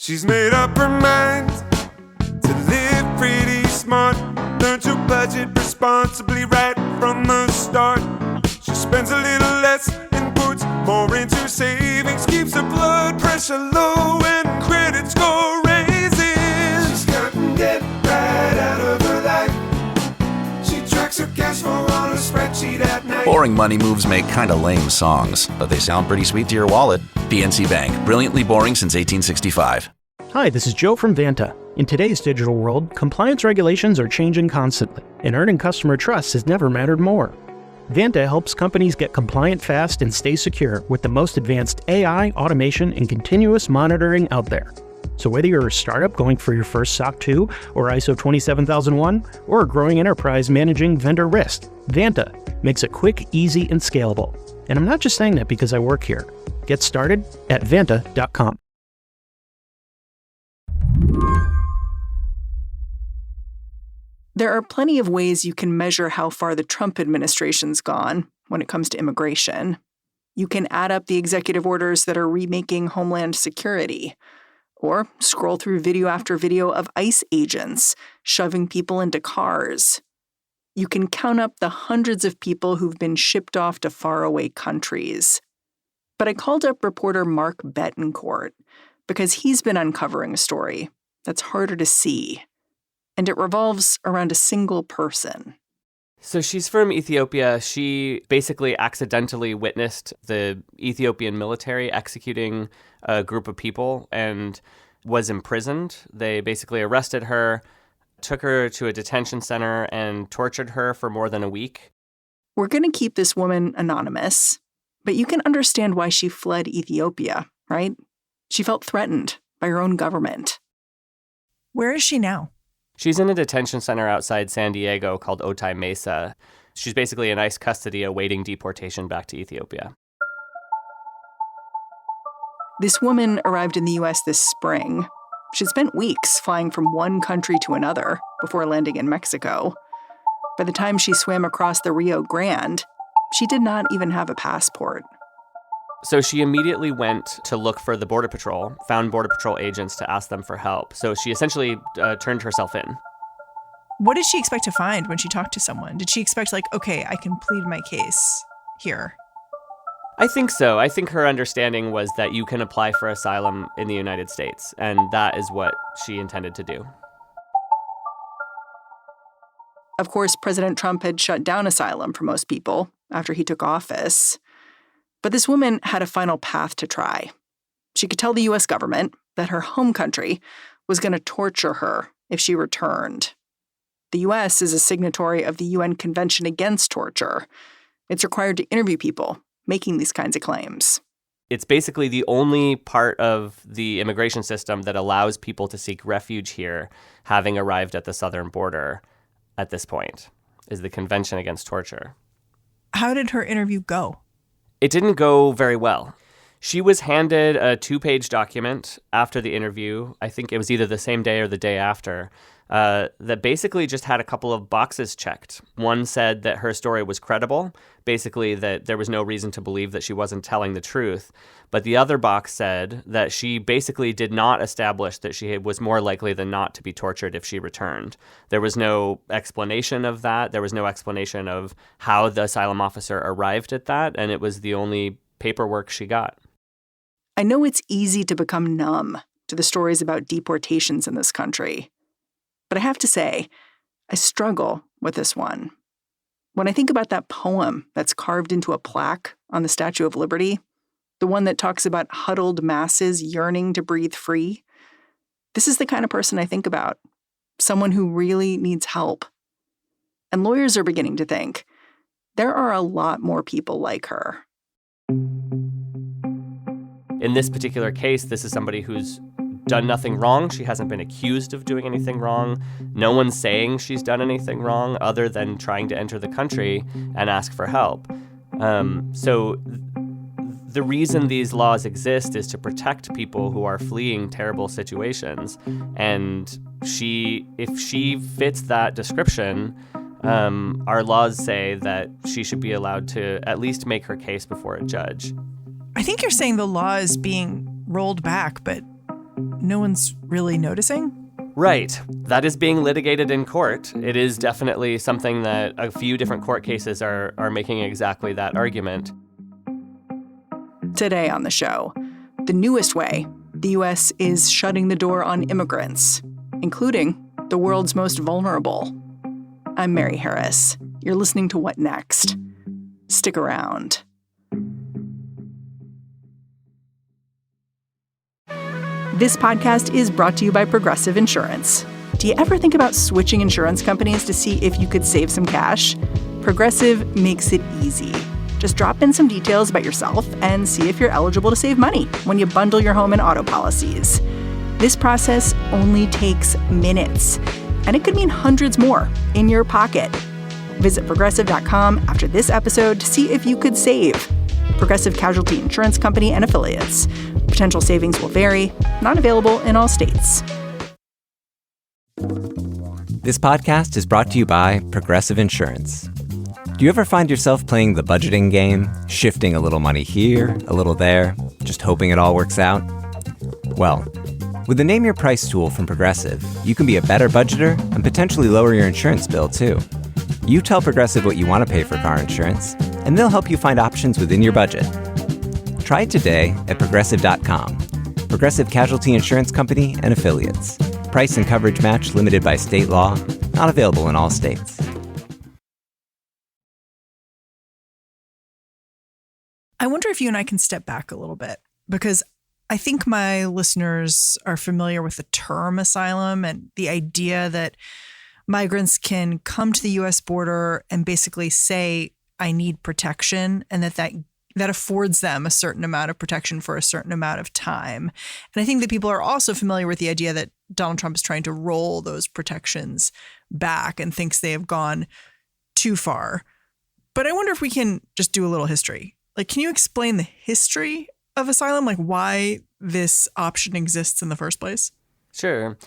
She's made up her mind to live pretty smart. Learn to budget responsibly right from the start. She spends a little less and puts more into savings. Keeps her blood pressure low and credit score raises. She's cutting debt right out of her life. She tracks her cash flow on a spreadsheet at night. Boring money moves make kind of lame songs, but they sound pretty sweet to your wallet. PNC Bank, brilliantly boring since 1865. Hi, this is Joe from Vanta. In today's digital world, compliance regulations are changing constantly, and earning customer trust has never mattered more. Vanta helps companies get compliant fast and stay secure with the most advanced AI, automation, and continuous monitoring out there. So whether you're a startup going for your first SOC 2 or ISO 27001, or a growing enterprise managing vendor risk, Vanta makes it quick, easy, and scalable. And I'm not just saying that because I work here. Get started at vanta.com. There are plenty of ways you can measure how far the Trump administration's gone when it comes to immigration. You can add up the executive orders that are remaking Homeland Security, or scroll through video after video of ICE agents shoving people into cars. You can count up the hundreds of people who've been shipped off to faraway countries. But I called up reporter Mark Betancourt because he's been uncovering a story that's harder to see. And it revolves around a single person. So she's from Ethiopia. She basically accidentally witnessed the Ethiopian military executing a group of people and was imprisoned. They basically arrested her, took her to a detention center, and tortured her for more than a week. We're going to keep this woman anonymous, but you can understand why she fled Ethiopia, right? She felt threatened by her own government. Where is she now? She's in a detention center outside San Diego called Otay Mesa. She's basically in ICE custody awaiting deportation back to Ethiopia. This woman arrived in the U.S. this spring. She'd spent weeks flying from one country to another before landing in Mexico. By the time she swam across the Rio Grande, she did not even have a passport. So she immediately went to look for the Border Patrol, found Border Patrol agents to ask them for help. So she essentially turned herself in. What did she expect to find when she talked to someone? Did she expect, okay, I can plead my case here? I think so. I think her understanding was that you can apply for asylum in the United States, and that is what she intended to do. Of course, President Trump had shut down asylum for most people after he took office. But this woman had a final path to try. She could tell the U.S. government that her home country was going to torture her if she returned. The U.S. is a signatory of the UN Convention Against Torture. It's required to interview people making these kinds of claims. It's basically the only part of the immigration system that allows people to seek refuge here, having arrived at the southern border at this point, is the Convention Against Torture. How did her interview go? It didn't go very well. She was handed a 2-page document after the interview. I think it was either the same day or the day after, that basically just had a couple of boxes checked. One said that her story was credible, basically that there was no reason to believe that she wasn't telling the truth. But the other box said that she basically did not establish that she was more likely than not to be tortured if she returned. There was no explanation of that. There was no explanation of how the asylum officer arrived at that, and it was the only paperwork she got. I know it's easy to become numb to the stories about deportations in this country. But I have to say, I struggle with this one. When I think about that poem that's carved into a plaque on the Statue of Liberty, the one that talks about huddled masses yearning to breathe free, this is the kind of person I think about, someone who really needs help. And lawyers are beginning to think there are a lot more people like her. In this particular case, this is somebody who's done nothing wrong. She hasn't been accused of doing anything wrong. No one's saying she's done anything wrong other than trying to enter the country and ask for help. So the reason these laws exist is to protect people who are fleeing terrible situations. And if she fits that description, our laws say that she should be allowed to at least make her case before a judge. I think you're saying the law is being rolled back, but no one's really noticing? Right. That is being litigated in court. It is definitely something that a few different court cases are making exactly that argument. Today on the show, the newest way the U.S. is shutting the door on immigrants, including the world's most vulnerable. I'm Mary Harris. You're listening to What Next? Stick around. This podcast is brought to you by Progressive Insurance. Do you ever think about switching insurance companies to see if you could save some cash? Progressive makes it easy. Just drop in some details about yourself and see if you're eligible to save money when you bundle your home and auto policies. This process only takes minutes, and it could mean hundreds more in your pocket. Visit Progressive.com after this episode to see if you could save. Progressive Casualty Insurance Company and Affiliates. Potential savings will vary. Not available in all states. This podcast is brought to you by Progressive Insurance. Do you ever find yourself playing the budgeting game, shifting a little money here, a little there, just hoping it all works out? Well, with the Name Your Price tool from Progressive, you can be a better budgeter and potentially lower your insurance bill, too. You tell Progressive what you want to pay for car insurance, and they'll help you find options within your budget. Try it today at Progressive.com. Progressive Casualty Insurance Company and Affiliates. Price and coverage match limited by state law. Not available in all states. I wonder if you and I can step back a little bit, because I think my listeners are familiar with the term asylum and the idea that migrants can come to the U.S. border and basically say, I need protection, and that affords them a certain amount of protection for a certain amount of time. And I think that people are also familiar with the idea that Donald Trump is trying to roll those protections back and thinks they have gone too far. But I wonder if we can just do a little history. Like, can you explain the history of asylum, like why this option exists in the first place? Sure.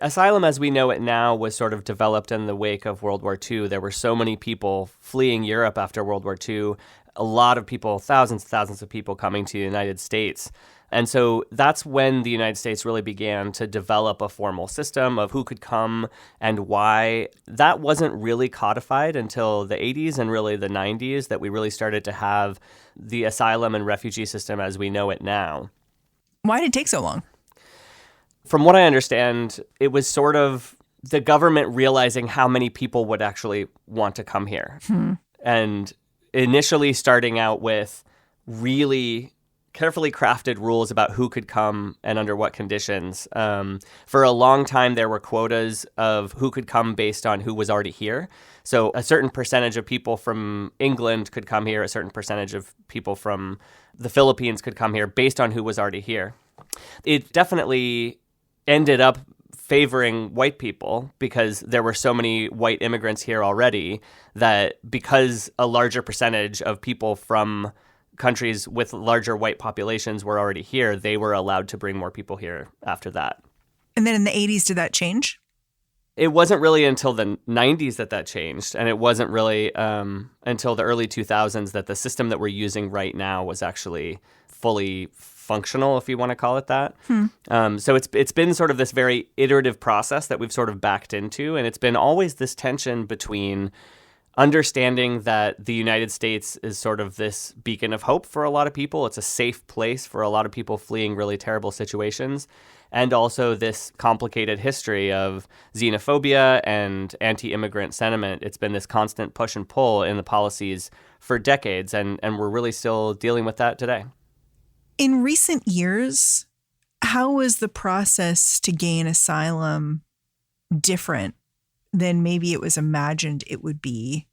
Asylum as we know it now was sort of developed in the wake of World War II. There were so many people fleeing Europe after World War II, a lot of people, thousands and thousands of people coming to the United States. And so that's when the United States really began to develop a formal system of who could come and why. That wasn't really codified until the 80s and really the 90s that we really started to have the asylum and refugee system as we know it now. Why did it take so long? From what I understand, it was sort of the government realizing how many people would actually want to come here. And initially starting out with really carefully crafted rules about who could come and under what conditions. For a long time, there were quotas of who could come based on who was already here. So a certain percentage of people from England could come here, a certain percentage of people from the Philippines could come here based on who was already here. It definitely ended up favoring white people because there were so many white immigrants here already that because a larger percentage of people from countries with larger white populations were already here, they were allowed to bring more people here after that. And then in the 80s, did that change? It wasn't really until the 90s that changed, and it wasn't really until the early 2000s that the system that we're using right now was actually fully functional, if you want to call it that. So it's been sort of this very iterative process that we've sort of backed into, and it's been always this tension between understanding that the United States is sort of this beacon of hope for a lot of people. It's a safe place for a lot of people fleeing really terrible situations. And also this complicated history of xenophobia and anti-immigrant sentiment. It's been this constant push and pull in the policies for decades, and we're really still dealing with that today. In recent years, how was the process to gain asylum different than maybe it was imagined it would be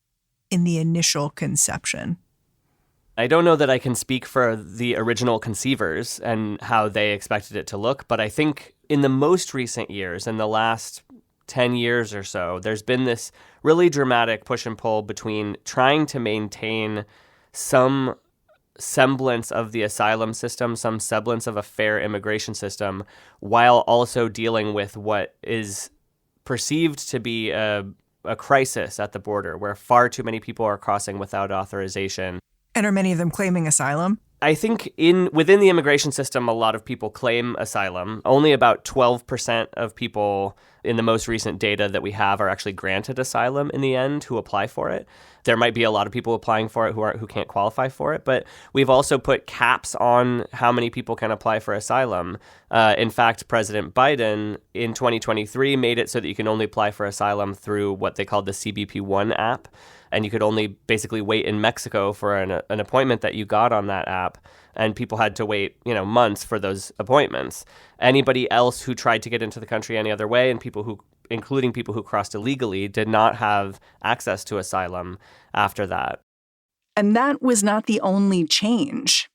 in the initial conception? I don't know that I can speak for the original conceivers and how they expected it to look, but I think in the most recent years, in the last 10 years or so, there's been this really dramatic push and pull between trying to maintain some semblance of the asylum system, some semblance of a fair immigration system, while also dealing with what is perceived to be a crisis at the border where far too many people are crossing without authorization. And are many of them claiming asylum? I think within the immigration system, a lot of people claim asylum. Only about 12% of people in the most recent data that we have are actually granted asylum in the end who apply for it. There might be a lot of people applying for it who can't qualify for it, but we've also put caps on how many people can apply for asylum. In fact, President Biden in 2023 made it so that you can only apply for asylum through what they called the CBP-1 app, and you could only basically wait in Mexico for an appointment that you got on that app, and people had to wait, months for those appointments. Anybody else who tried to get into the country any other way, and including people who crossed illegally, did not have access to asylum after that. And that was not the only change.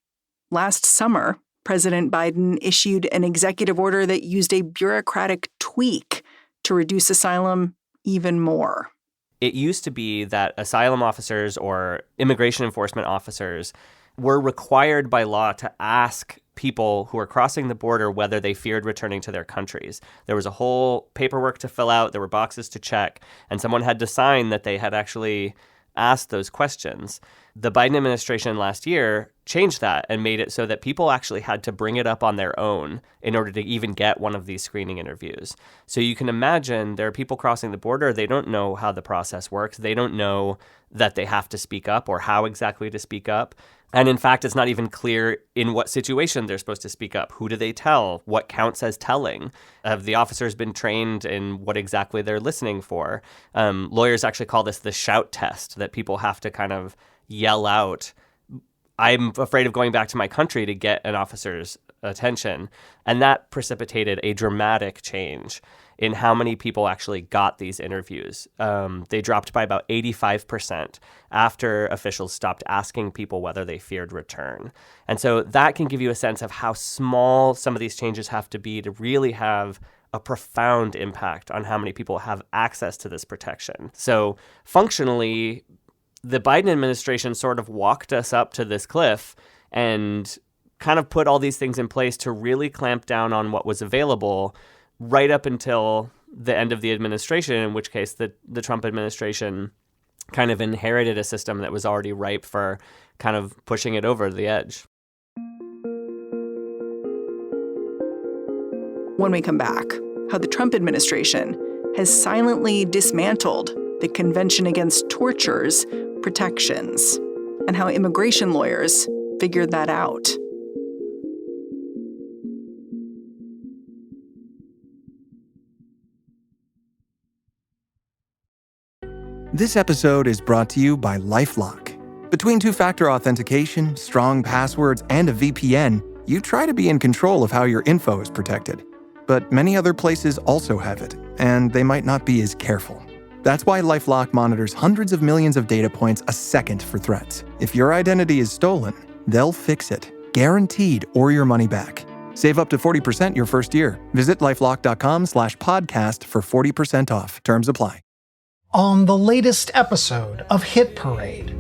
Last summer, President Biden issued an executive order that used a bureaucratic tweak to reduce asylum even more. It used to be that asylum officers or immigration enforcement officers were required by law to ask people who were crossing the border whether they feared returning to their countries. There was a whole paperwork to fill out, there were boxes to check, and someone had to sign that they had actually asked those questions. The Biden administration last year changed that and made it so that people actually had to bring it up on their own in order to even get one of these screening interviews. So you can imagine there are people crossing the border, they don't know how the process works, they don't know that they have to speak up or how exactly to speak up. And in fact, it's not even clear in what situation they're supposed to speak up. Who do they tell? What counts as telling? Have the officers been trained in what exactly they're listening for? Lawyers actually call this the shout test, that people have to kind of yell out, "I'm afraid of going back to my country," to get an officer's attention. And that precipitated a dramatic change in how many people actually got these interviews. They dropped by about 85% after officials stopped asking people whether they feared return. And so that can give you a sense of how small some of these changes have to be to really have a profound impact on how many people have access to this protection. So functionally, the Biden administration sort of walked us up to this cliff and kind of put all these things in place to really clamp down on what was available right up until the end of the administration, in which case the Trump administration kind of inherited a system that was already ripe for kind of pushing it over the edge. When we come back, how the Trump administration has silently dismantled the Convention Against Torture's protections, and how immigration lawyers figured that out. This episode is brought to you by LifeLock. Between two-factor authentication, strong passwords, and a VPN, you try to be in control of how your info is protected. But many other places also have it, and they might not be as careful. That's why LifeLock monitors hundreds of millions of data points a second for threats. If your identity is stolen, they'll fix it, guaranteed, or your money back. Save up to 40% your first year. Visit LifeLock.com/podcast for 40% off. Terms apply. On the latest episode of Hit Parade.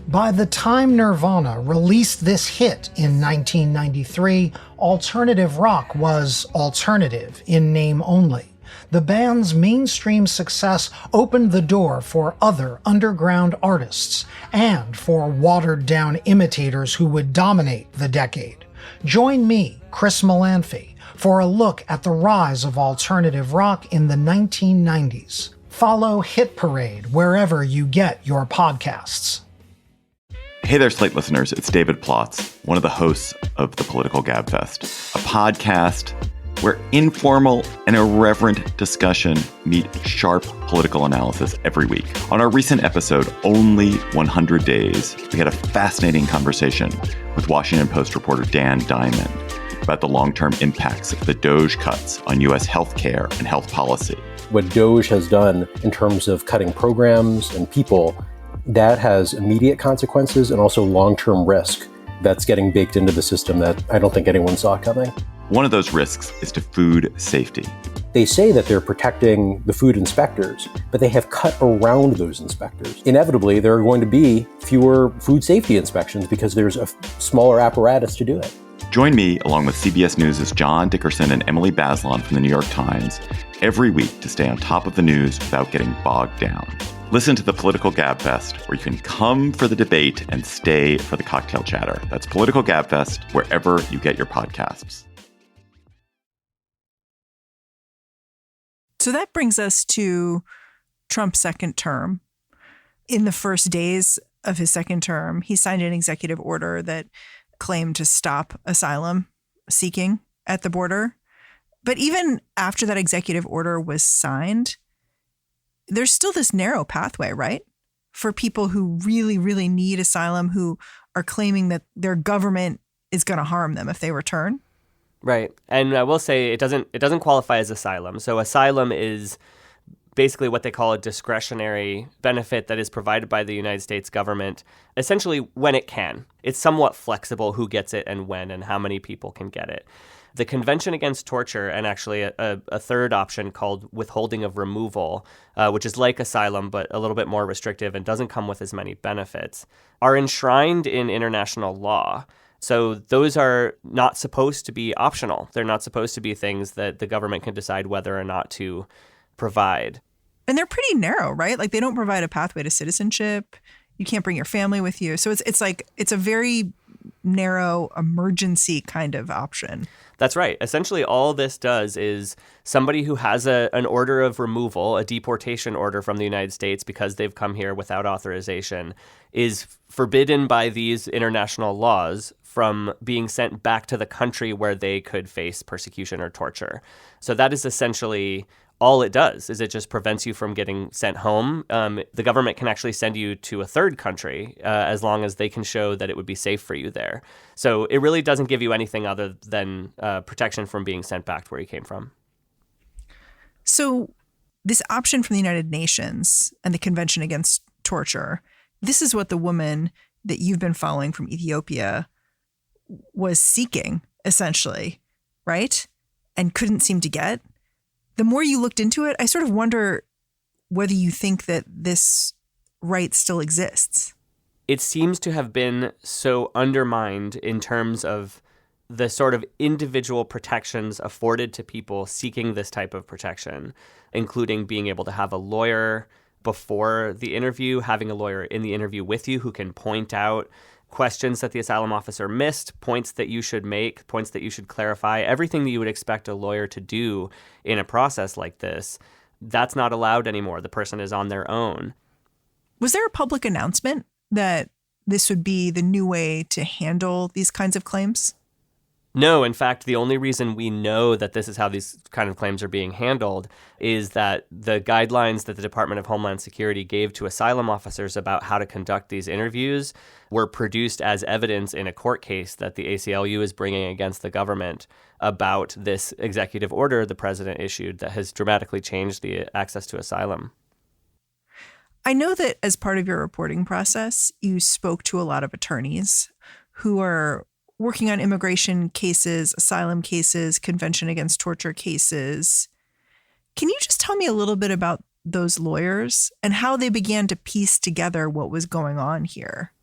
By the time Nirvana released this hit in 1993, alternative rock was alternative in name only. The band's mainstream success opened the door for other underground artists and for watered-down imitators who would dominate the decade. Join me, Chris Melanphy, for a look at the rise of alternative rock in the 1990s. Follow Hit Parade wherever you get your podcasts. Hey there, Slate listeners. It's David Plotz, one of the hosts of the Political Gabfest, a podcast where informal and irreverent discussion meet sharp political analysis every week. On our recent episode, Only 100 Days, we had a fascinating conversation with Washington Post reporter Dan Diamond about the long-term impacts of the DOGE cuts on U.S. healthcare and health policy. What DOGE has done in terms of cutting programs and people, that has immediate consequences and also long-term risk that's getting baked into the system that I don't think anyone saw coming. One of those risks is to food safety. They say that they're protecting the food inspectors, but they have cut around those inspectors. Inevitably, there are going to be fewer food safety inspections because there's a smaller apparatus to do it. Join me, along with CBS News' John Dickerson and Emily Bazelon from the New York Times, every week to stay on top of the news without getting bogged down. Listen to the Political Gabfest, where you can come for the debate and stay for the cocktail chatter. That's Political Gabfest, wherever you get your podcasts. So that brings us to Trump's second term. In the first days of his second term, he signed an executive order that claimed to stop asylum seeking at the border. But even after that executive order was signed, there's still this narrow pathway, right? For people who really, really need asylum, who are claiming that their government is going to harm them if they return. Right. And I will say it doesn't qualify as asylum. So asylum is basically what they call a discretionary benefit that is provided by the United States government, essentially when it can. It's somewhat flexible who gets it and when and how many people can get it. The Convention Against Torture, and actually a third option called withholding of removal, which is like asylum but a little bit more restrictive and doesn't come with as many benefits, are enshrined in international law. So those are not supposed to be optional. They're not supposed to be things that the government can decide whether or not to provide. And they're pretty narrow, right? Like they don't provide a pathway to citizenship. You can't bring your family with you. So it's a very narrow emergency kind of option. That's right. Essentially, all this does is somebody who has an order of removal, a deportation order from the United States because they've come here without authorization, is forbidden by these international laws from being sent back to the country where they could face persecution or torture. So that is essentially all it does, is it just prevents you from getting sent home. The government can actually send you to a third country as long as they can show that it would be safe for you there. So it really doesn't give you anything other than protection from being sent back to where you came from. So this option from the United Nations and the Convention Against Torture, this is what the woman that you've been following from Ethiopia was seeking, essentially, right? And couldn't seem to get. The more you looked into it, I sort of wonder whether you think that this right still exists. It seems to have been so undermined in terms of the sort of individual protections afforded to people seeking this type of protection, including being able to have a lawyer before the interview, having a lawyer in the interview with you who can point out questions that the asylum officer missed, points that you should make, points that you should clarify, everything that you would expect a lawyer to do in a process like this. That's not allowed anymore. The person is on their own. Was there a public announcement that this would be the new way to handle these kinds of claims? No, in fact, the only reason we know that this is how these kind of claims are being handled is that the guidelines that the Department of Homeland Security gave to asylum officers about how to conduct these interviews were produced as evidence in a court case that the ACLU is bringing against the government about this executive order the president issued that has dramatically changed the access to asylum. I know that as part of your reporting process, you spoke to a lot of attorneys who are working on immigration cases, asylum cases, Convention Against Torture cases. Can you just tell me a little bit about those lawyers and how they began to piece together what was going on here?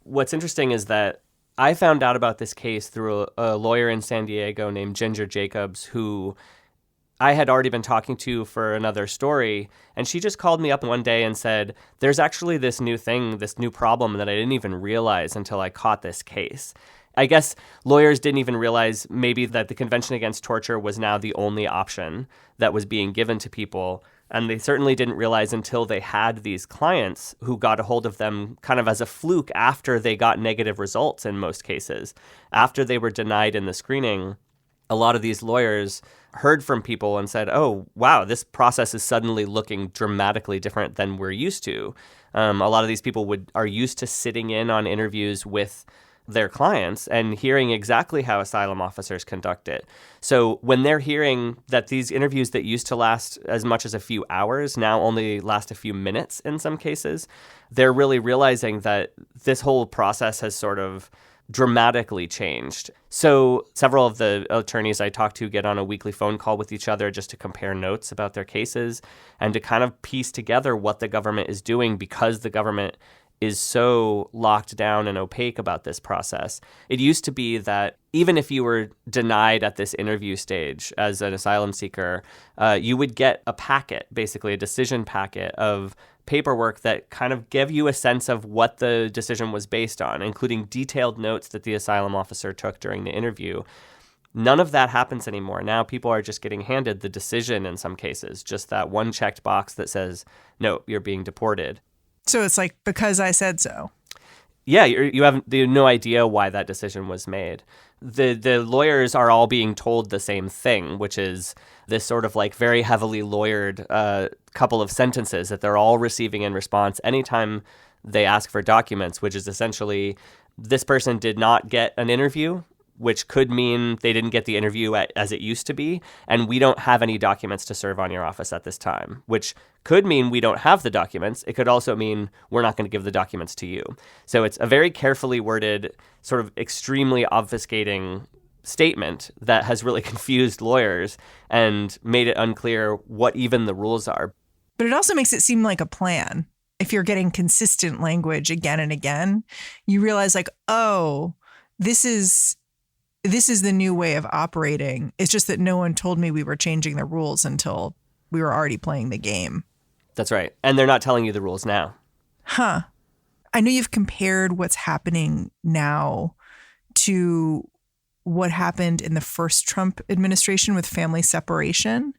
What's interesting is that I found out about this case through a lawyer in San Diego named Ginger Jacobs, who I had already been talking to for another story, and she just called me up one day and said, there's actually this new thing, this new problem that I didn't even realize until I caught this case. I guess lawyers didn't even realize maybe that the Convention Against Torture was now the only option that was being given to people. And they certainly didn't realize until they had these clients who got a hold of them kind of as a fluke after they got negative results in most cases. After they were denied in the screening, a lot of these lawyers heard from people and said, oh, wow, this process is suddenly looking dramatically different than we're used to. A lot of these people are used to sitting in on interviews with their clients and hearing exactly how asylum officers conduct it. So when they're hearing that these interviews that used to last as much as a few hours now only last a few minutes in some cases, they're really realizing that this whole process has sort of dramatically changed. So several of the attorneys I talked to get on a weekly phone call with each other just to compare notes about their cases and to kind of piece together what the government is doing because the government is so locked down and opaque about this process. It used to be that even if you were denied at this interview stage as an asylum seeker, you would get a packet, basically a decision packet of paperwork that kind of give you a sense of what the decision was based on, including detailed notes that the asylum officer took during the interview. None of that happens anymore. Now people are just getting handed the decision in some cases, just that one checked box that says, no, you're being deported. So it's like, because I said so. Yeah, you have no idea why that decision was made. The lawyers are all being told the same thing, which is this sort of like very heavily lawyered couple of sentences that they're all receiving in response anytime they ask for documents, which is essentially this person did not get an interview, which could mean they didn't get the interview as it used to be, and we don't have any documents to serve on your office at this time, which could mean we don't have the documents. It could also mean we're not going to give the documents to you. So it's a very carefully worded, sort of extremely obfuscating statement that has really confused lawyers and made it unclear what even the rules are. But it also makes it seem like a plan. If you're getting consistent language again and again, you realize like, oh, this is the new way of operating. It's just that no one told me we were changing the rules until we were already playing the game. That's right. And they're not telling you the rules now. Huh. I know you've compared what's happening now to what happened in the first Trump administration with family separation.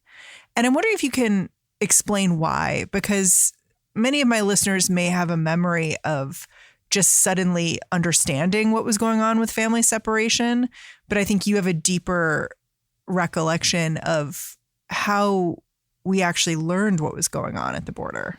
And I'm wondering if you can explain why, because many of my listeners may have a memory of just suddenly understanding what was going on with family separation. But I think you have a deeper recollection of how we actually learned what was going on at the border.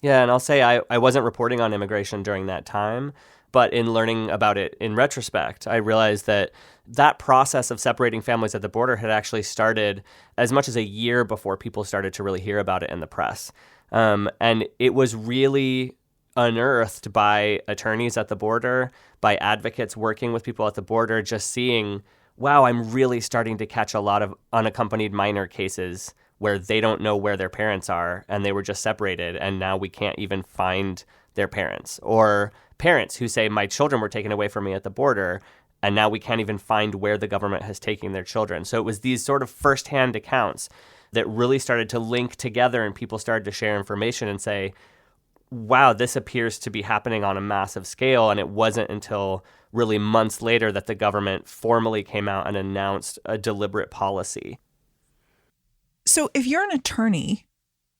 Yeah, and I'll say I wasn't reporting on immigration during that time, but in learning about it in retrospect, I realized that that process of separating families at the border had actually started as much as a year before people started to really hear about it in the press. And it was really unearthed by attorneys at the border, by advocates working with people at the border, just seeing, wow, I'm really starting to catch a lot of unaccompanied minor cases where they don't know where their parents are and they were just separated and now we can't even find their parents. Or parents who say, my children were taken away from me at the border and now we can't even find where the government has taken their children. So it was these sort of firsthand accounts that really started to link together and people started to share information and say, wow, this appears to be happening on a massive scale. And it wasn't until really months later that the government formally came out and announced a deliberate policy. So if you're an attorney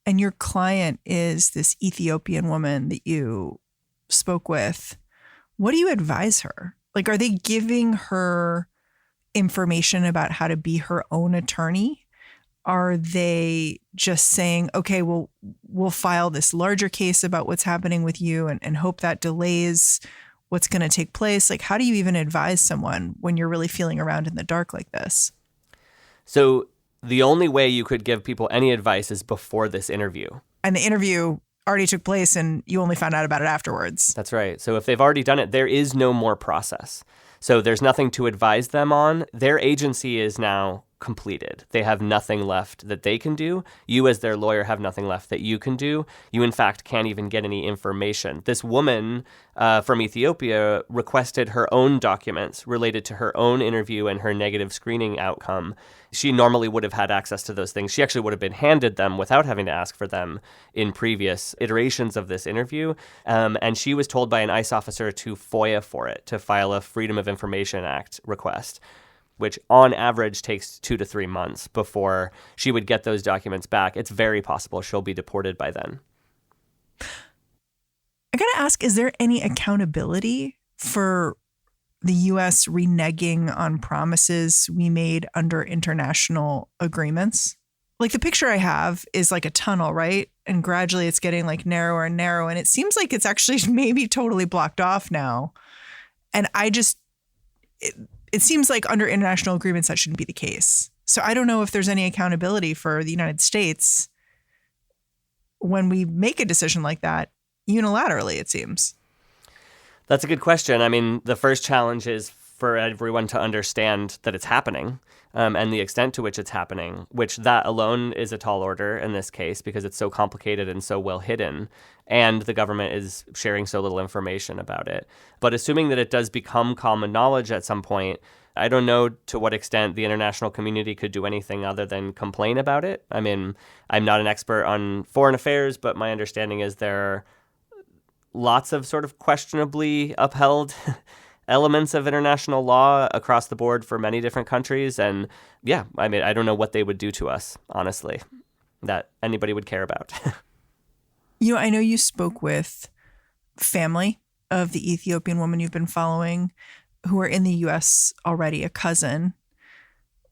and your client is this Ethiopian woman that you spoke with, what do you advise her? Like, are they giving her information about how to be her own attorney? Are they just saying, okay, well, we'll file this larger case about what's happening with you and hope that delays what's going to take place? Like, how do you even advise someone when you're really feeling around in the dark like this? So the only way you could give people any advice is before this interview. And the interview already took place and you only found out about it afterwards. That's right. So if they've already done it, there is no more process. So there's nothing to advise them on. Their agency is now completed. They have nothing left that they can do. You as their lawyer have nothing left that you can do. You, in fact, can't even get any information. This woman from Ethiopia requested her own documents related to her own interview and her negative screening outcome. She normally would have had access to those things. She actually would have been handed them without having to ask for them in previous iterations of this interview. And she was told by an ICE officer to FOIA for it, to file a Freedom of Information Act request, which on average takes 2 to 3 months before she would get those documents back. It's very possible she'll be deported by then. I got to ask, is there any accountability for the U.S. reneging on promises we made under international agreements? Like, the picture I have is like a tunnel, right? And gradually it's getting like narrower and narrower. And it seems like it's actually maybe totally blocked off now. And it seems like under international agreements, that shouldn't be the case. So I don't know if there's any accountability for the United States when we make a decision like that unilaterally, it seems. That's a good question. I mean, the first challenge is for everyone to understand that it's happening and the extent to which it's happening, which that alone is a tall order in this case because it's so complicated and so well hidden, and the government is sharing so little information about it. But assuming that it does become common knowledge at some point, I don't know to what extent the international community could do anything other than complain about it. I mean, I'm not an expert on foreign affairs, but my understanding is there are lots of sort of questionably upheld elements of international law across the board for many different countries. And yeah, I mean, I don't know what they would do to us, honestly, that anybody would care about. I know you spoke with family of the Ethiopian woman you've been following who are in the U.S. already, a cousin.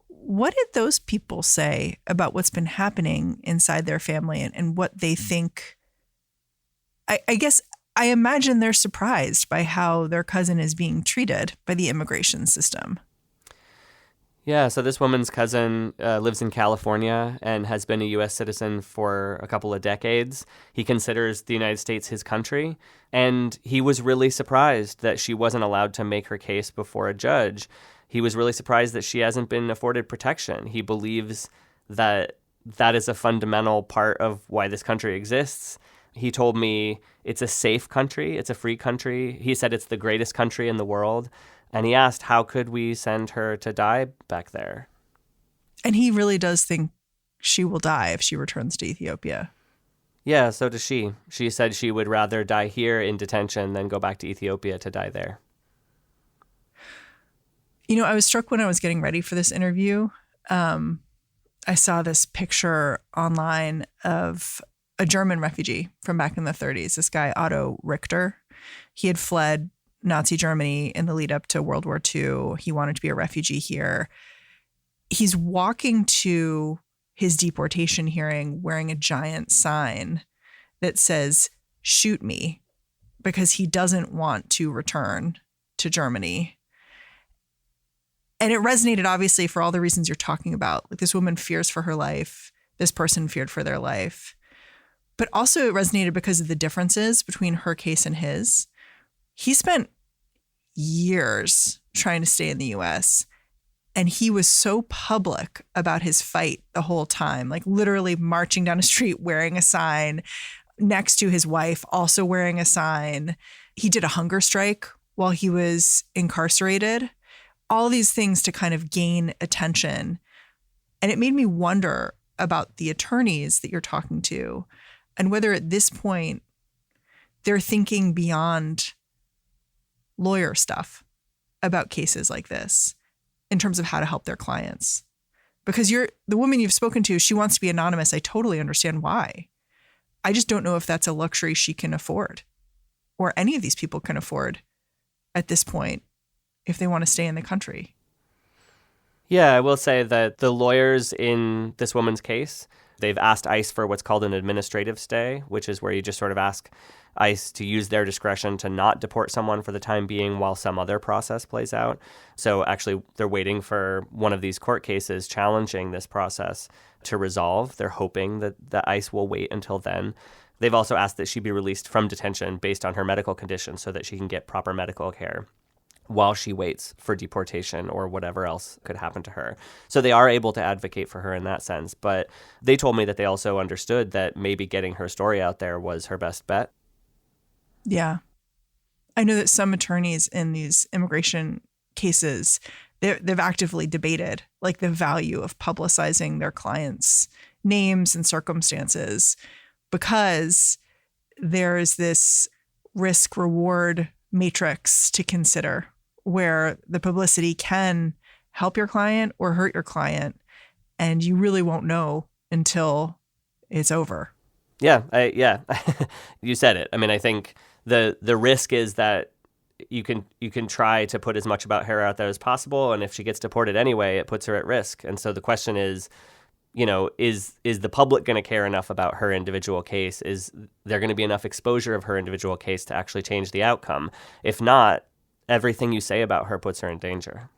What did those people say about what's been happening inside their family and what they think? I guess I imagine they're surprised by how their cousin is being treated by the immigration system. Yeah, so this woman's cousin lives in California and has been a U.S. citizen for a couple of decades. He considers the United States his country, and he was really surprised that she wasn't allowed to make her case before a judge. He was really surprised that she hasn't been afforded protection. He believes that that is a fundamental part of why this country exists. He told me it's a safe country, it's a free country. He said it's the greatest country in the world. And he asked, how could we send her to die back there? And he really does think she will die if she returns to Ethiopia. Yeah, so does she. She said she would rather die here in detention than go back to Ethiopia to die there. I was struck when I was getting ready for this interview. I saw this picture online of a German refugee from back in the 30s, this guy, Otto Richter. He had fled Nazi Germany in the lead up to World War II. He wanted to be a refugee here. He's walking to his deportation hearing wearing a giant sign that says, "Shoot me," because he doesn't want to return to Germany. And it resonated, obviously, for all the reasons you're talking about. Like, this woman fears for her life. This person feared for their life. But also it resonated because of the differences between her case and his. He spent years trying to stay in the U.S., and he was so public about his fight the whole time, like literally marching down a street wearing a sign next to his wife, also wearing a sign. He did a hunger strike while he was incarcerated. All these things to kind of gain attention. And it made me wonder about the attorneys that you're talking to and whether at this point they're thinking beyond lawyer stuff about cases like this in terms of how to help their clients. Because the woman you've spoken to, she wants to be anonymous. I totally understand why. I just don't know if that's a luxury she can afford or any of these people can afford at this point if they want to stay in the country. Yeah, I will say that the lawyers in this woman's case, they've asked ICE for what's called an administrative stay, which is where you just sort of ask ICE to use their discretion to not deport someone for the time being while some other process plays out. So actually, they're waiting for one of these court cases challenging this process to resolve. They're hoping that the ICE will wait until then. They've also asked that she be released from detention based on her medical condition so that she can get proper medical care while she waits for deportation or whatever else could happen to her. So they are able to advocate for her in that sense. But they told me that they also understood that maybe getting her story out there was her best bet. Yeah. I know that some attorneys in these immigration cases, they've actively debated like the value of publicizing their clients' names and circumstances because there's this risk-reward matrix to consider where the publicity can help your client or hurt your client, and you really won't know until it's over. Yeah, you said it. I mean, I think the risk is that you can try to put as much about her out there as possible, and if she gets deported anyway, it puts her at risk. And so the question is, is the public going to care enough about her individual case? Is there going to be enough exposure of her individual case to actually change the outcome? If not, everything you say about her puts her in danger.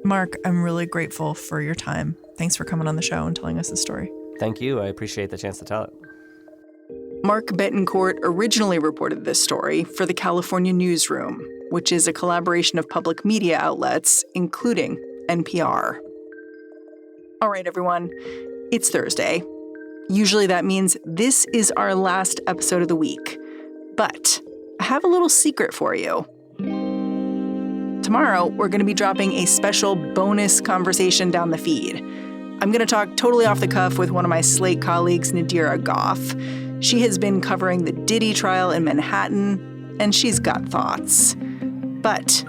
Mark, I'm really grateful for your time. Thanks for coming on the show and telling us the story. Thank you. I appreciate the chance to tell it. Mark Betancourt originally reported this story for the California Newsroom, which is a collaboration of public media outlets, including NPR. All right, everyone, it's Thursday. Usually that means this is our last episode of the week. But I have a little secret for you. Tomorrow, we're going to be dropping a special bonus conversation down the feed. I'm going to talk totally off the cuff with one of my Slate colleagues, Nadira Goff. She has been covering the Diddy trial in Manhattan, and she's got thoughts. But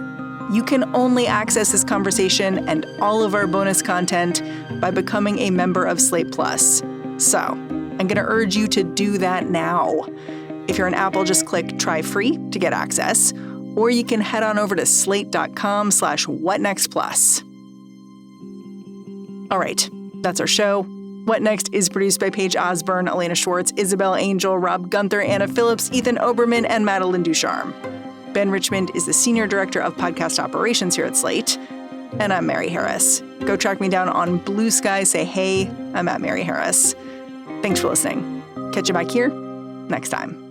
you can only access this conversation and all of our bonus content by becoming a member of Slate Plus. So I'm going to urge you to do that now. If you're an Apple, just click Try Free to get access, or you can head on over to slate.com/whatnextplus. All right, that's our show. What Next is produced by Paige Osburn, Elena Schwartz, Isabel, Angell, Rob Gunther, Anna Phillips, Ethan Oberman, and Madeline Ducharme. Ben Richmond is the Senior Director of Podcast Operations here at Slate. And I'm Mary Harris. Go track me down on Blue Sky. Say, hey, I'm at Mary Harris. Thanks for listening. Catch you back here next time.